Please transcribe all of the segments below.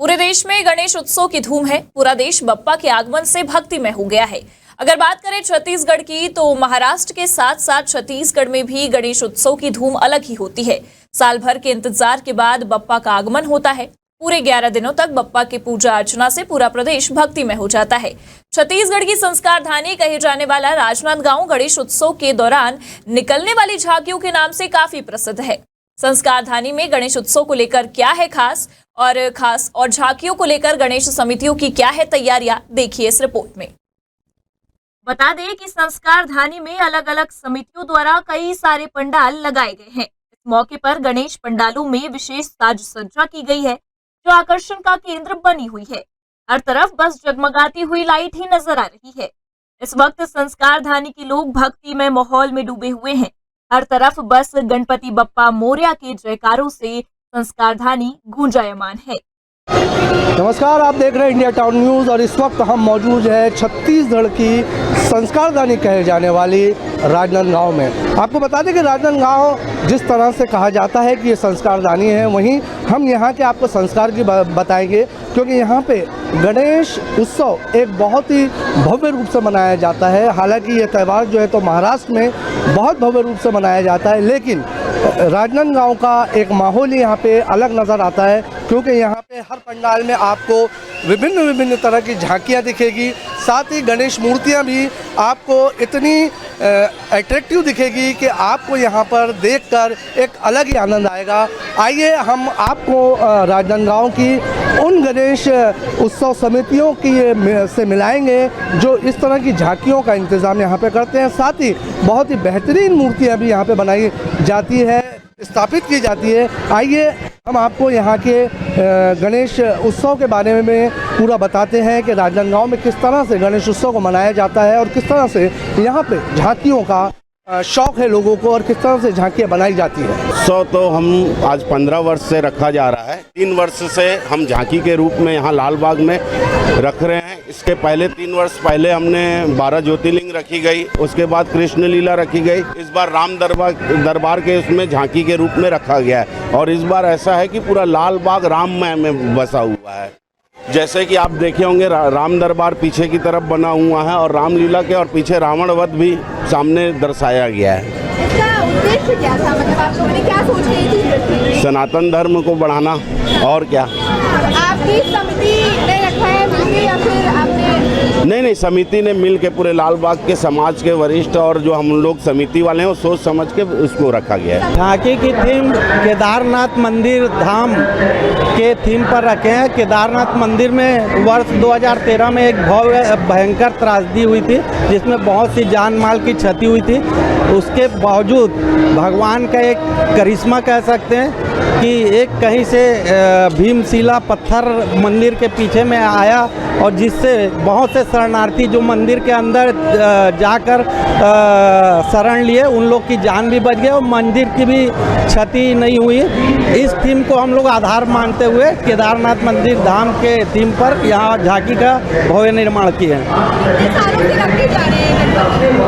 पूरे देश में गणेश उत्सव की धूम है। पूरा देश बप्पा के आगमन से भक्ति में हो गया है। अगर बात करें छत्तीसगढ़ की, तो महाराष्ट्र के साथ साथ छत्तीसगढ़ में भी गणेश उत्सव की धूम अलग ही होती है। साल भर के इंतजार के बाद बप्पा का आगमन होता है। पूरे 11 दिनों तक बप्पा की पूजा अर्चना से पूरा प्रदेश भक्ति में हो जाता है। छत्तीसगढ़ की संस्कार धानी कहे जाने वाला राजनांदगांव गणेश उत्सव के दौरान निकलने वाली झांकियों के नाम से काफी प्रसिद्ध है। संस्कार धानी में गणेश उत्सव को लेकर क्या है खास और झांकियों को लेकर गणेश समितियों की क्या है तैयारियां, देखिए इस रिपोर्ट में। बता दें कि संस्कार धानी में अलग अलग समितियों द्वारा कई सारे पंडाल लगाए गए हैं। इस मौके पर गणेश पंडालों में विशेष साज सज्जा की गई है, जो आकर्षण का केंद्र बनी हुई है। हर तरफ बस जगमगाती हुई लाइट ही नजर आ रही है। इस वक्त संस्कार धानी के लोग भक्ति में माहौल में डूबे हुए हैं। हर तरफ बस गणपति बप्पा मोरया के जयकारों से संस्कार धानी गूंजायमान है। नमस्कार, आप देख रहे हैं इंडिया टाउन न्यूज़ और इस वक्त हम मौजूद हैं छत्तीसगढ़ की संस्कार धानी कहे जाने वाली राजनांदगांव में। आपको बता दें कि राजनांदगांव जिस तरह से कहा जाता है कि ये संस्कार धानी है, वहीं हम यहाँ के आपको संस्कार की बताएंगे, क्योंकि यहाँ पे गणेश उत्सव एक बहुत ही भव्य रूप से मनाया जाता है। हालांकि ये त्यौहार जो है तो महाराष्ट्र में बहुत भव्य रूप से मनाया जाता है, लेकिन राजनांदगांव का एक माहौल ही यहाँ पे अलग नज़र आता है, क्योंकि यहाँ पे हर पंडाल में आपको विभिन्न तरह की झांकियाँ दिखेगी। साथ ही गणेश मूर्तियाँ भी आपको इतनी अट्रैक्टिव दिखेगी कि आपको यहाँ पर देखकर एक अलग ही आनंद आएगा। आइए हम आपको राजनांदगांव की उन गणेश उत्सव समितियों की से मिलाएंगे जो इस तरह की झांकियों का इंतज़ाम यहाँ पे करते हैं। साथ ही बहुत ही बेहतरीन मूर्तियाँ भी यहाँ पे बनाई जाती है, स्थापित की जाती है। आइए हम आपको यहाँ के गणेश उत्सव के बारे में पूरा बताते हैं कि राजनांदगांव में किस तरह से गणेश उत्सव को मनाया जाता है और किस तरह से यहाँ पे झांकियों का शौक है लोगों को और किस तरह से झांकियाँ बनाई जाती है। उत्सव तो हम आज 15 वर्ष से रखा जा रहा है। 3 वर्ष से हम झांकी के रूप में यहाँ लाल बाग में रख रहे हैं। इसके पहले 3 वर्ष पहले हमने 12 ज्योतिर्लिंग रखी गई, उसके बाद कृष्ण लीला रखी गई। इस बार राम दरबार के उसमें झांकी के रूप में रखा गया है और इस बार ऐसा है कि पूरा लाल बाग राममय में बसा हुआ है। जैसे कि आप देखे होंगे राम दरबार पीछे की तरफ बना हुआ है और रामलीला के और पीछे रावण वध भी सामने दर्शाया गया है। इसका उद्देश्य क्या था, मतलब आप लोगों ने क्या सोच रही थी? सनातन धर्म को बढ़ाना और क्या। आपकी समिति ने रखा है या फिर आपने? नहीं, समिति ने मिल के पूरे लाल बाग के समाज के वरिष्ठ और जो हम लोग समिति वाले हैं वो सोच समझ के उसको रखा गया है। झांकी की थीम केदारनाथ मंदिर धाम के थीम पर रखे हैं। केदारनाथ मंदिर में वर्ष 2013 में एक भयंकर त्रासदी हुई थी जिसमें बहुत सी जान माल की क्षति हुई थी। उसके बावजूद भगवान का एक करिश्मा कह सकते हैं कि एक कहीं से भीमशिला पत्थर मंदिर के पीछे में आया और जिससे बहुत से शरणार्थी जो मंदिर के अंदर जाकर शरण लिए, उन लोग की जान भी बच गई और मंदिर की भी क्षति नहीं हुई। इस थीम को हम लोग आधार मानते हुए केदारनाथ मंदिर धाम के थीम पर यहाँ झांकी का भव्य निर्माण किए हैं।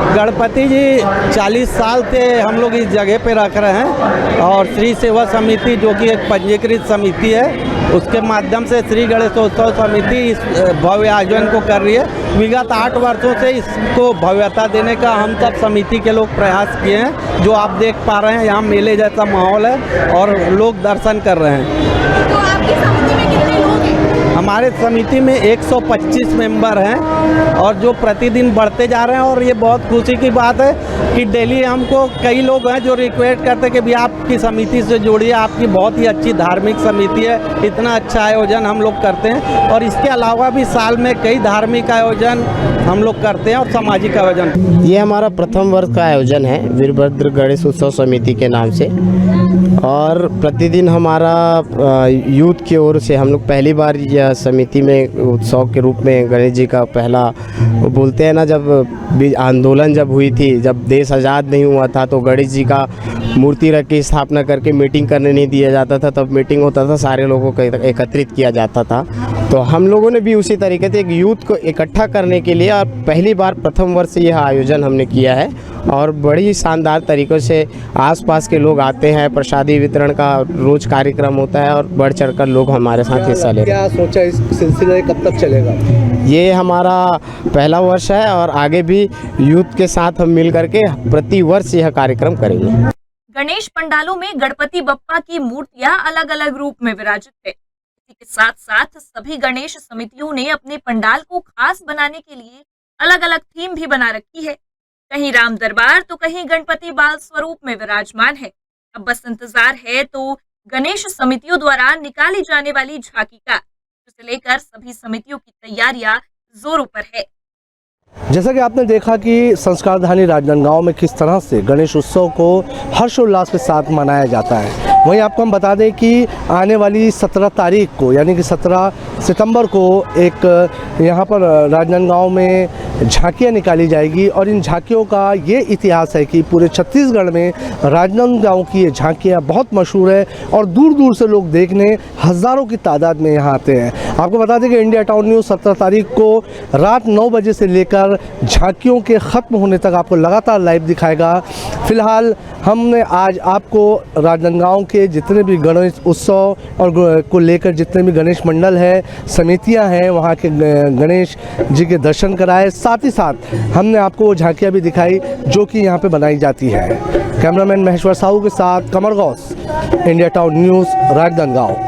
गणपति जी 40 साल से हम लोग इस जगह पे रख रहे हैं और श्री सेवा समिति जो कि एक पंजीकृत समिति है, उसके माध्यम से श्री गणेशोत्सव समिति इस भव्य आयोजन को कर रही है। विगत 8 वर्षों से इसको भव्यता देने का हम सब समिति के लोग प्रयास किए हैं। जो आप देख पा रहे हैं यहाँ मेले जैसा माहौल है और लोग दर्शन कर रहे हैं। तो आपकी समिति में कितने लोग हैं? हमारे समिति में 125 मेंबर हैं और जो प्रतिदिन बढ़ते जा रहे हैं और ये बहुत खुशी की बात है कि डेली हमको कई लोग हैं जो रिक्वेस्ट करते हैं कि भी आपकी समिति से जोड़िए, आपकी बहुत ही अच्छी धार्मिक समिति है, इतना अच्छा आयोजन हम लोग करते हैं। और इसके अलावा भी साल में कई धार्मिक आयोजन हम लोग करते हैं और सामाजिक आयोजन। ये हमारा प्रथम वर्ष का आयोजन है वीरभद्र गणेश उत्सव समिति के नाम से और प्रतिदिन हमारा यूथ की ओर से हम लोग पहली बार समिति में उत्सव के रूप में गणेश जी का पहला, वो बोलते हैं ना, जब आंदोलन जब हुई थी, जब देश आज़ाद नहीं हुआ था, तो गणेश जी का मूर्ति रख के स्थापना करके मीटिंग करने नहीं दिया जाता था। तब मीटिंग होता था, सारे लोगों को एकत्रित किया जाता था। तो हम लोगों ने भी उसी तरीके से एक यूथ को इकट्ठा करने के लिए और पहली बार प्रथम वर्ष यह आयोजन हमने किया है और बड़ी शानदार तरीक़ों से आसपास के लोग आते हैं। प्रसादी वितरण का रोज कार्यक्रम होता है और बढ़ चढ़कर लोग हमारे साथ हिस्सा लेते हैं। क्या सोचा इस सिलसिले कब तक चलेगा? ये हमारा पहला वर्ष है और आगे भी यूथ के साथ हम मिल करके प्रति वर्ष यह कार्यक्रम करेंगे। गणेश पंडालों में गणपति बप्पा की मूर्तियां अलग अलग रूप में विराजित है। इसी के साथ साथ सभी गणेश समितियों ने अपने पंडाल को खास बनाने के लिए अलग अलग थीम भी बना रखी है। कहीं राम दरबार तो कहीं गणपति बाल स्वरूप में विराजमान है। अब बस इंतजार है तो गणेश समितियों द्वारा निकाली जाने वाली झांकी का, जिसे लेकर सभी समितियों की तैयारियां जोरों पर है। जैसा कि आपने देखा कि संस्कारधानी राजनांदगांव में किस तरह से गणेश उत्सव को हर्षोल्लास के साथ मनाया जाता है, वहीं आपको हम बता दें कि आने वाली 17 तारीख को यानी कि 17 सितंबर को एक यहाँ पर राजनांदगांव में झांकियाँ निकाली जाएगी और इन झांकियों का ये इतिहास है कि पूरे छत्तीसगढ़ में राजनांदगांव की ये झांकियाँ बहुत मशहूर है और दूर दूर से लोग देखने हज़ारों की तादाद में यहाँ आते हैं। आपको बता दें कि इंडिया टाउन न्यूज़ 17 तारीख को रात 9 बजे से लेकर झांकियों के ख़त्म होने तक आपको लगातार लाइव दिखाएगा। फिलहाल हमने आज आपको राजनांदगांव के जितने भी गणेश उत्सव और को लेकर जितने भी गणेश मंडल है, समितियां हैं, वहां के गणेश जी के दर्शन कराए। साथ ही साथ हमने आपको वो झांकियां भी दिखाई जो कि यहां पे बनाई जाती है। कैमरामैन महेश्वर साहू के साथ Qamar Ghaus, India town news, Rajnandgaon.